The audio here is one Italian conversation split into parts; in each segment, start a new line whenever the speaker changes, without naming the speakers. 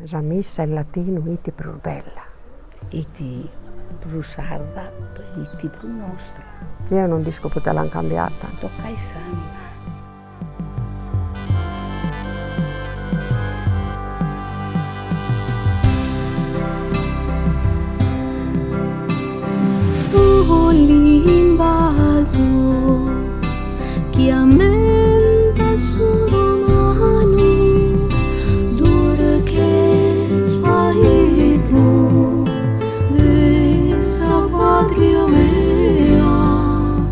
Ramissa in latino iti più bella.
Iti più sarda, iti più nostra.
Io non disco l'hanno cambiata.
Tocca ai sanima.
L'invaso che ammenta sul romano d'ora che fa il bu dessa patria mea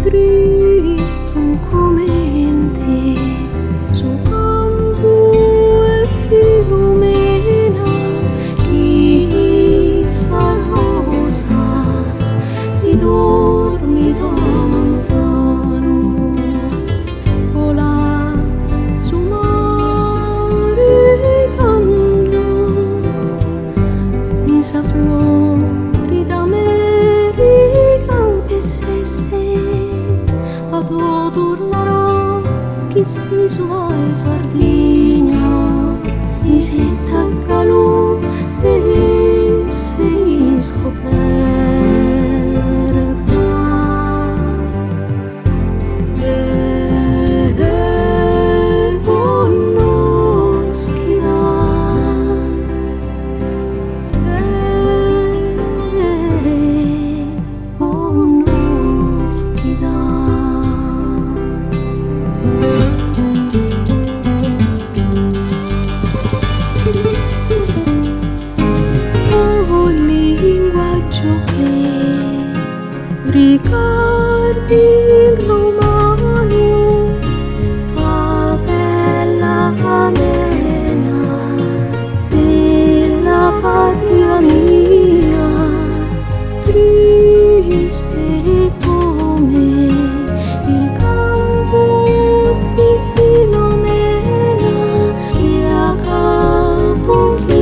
tristo come te su canto e filomena chi sa rosas si dormi da manzano vola su mare canto in sa Florida America che se a tu tornerà chi si sua Sardegna e se t'accalò te sei scoperta. Ricordi in romano, favela amena della patria mia, triste come il campo di Filomena che a capochino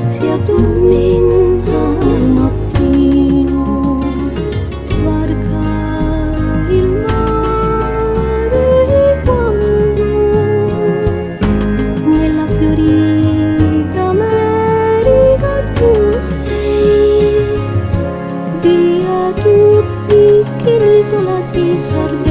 si addormenta al mattino. Via tutti che l'isola di Sardegna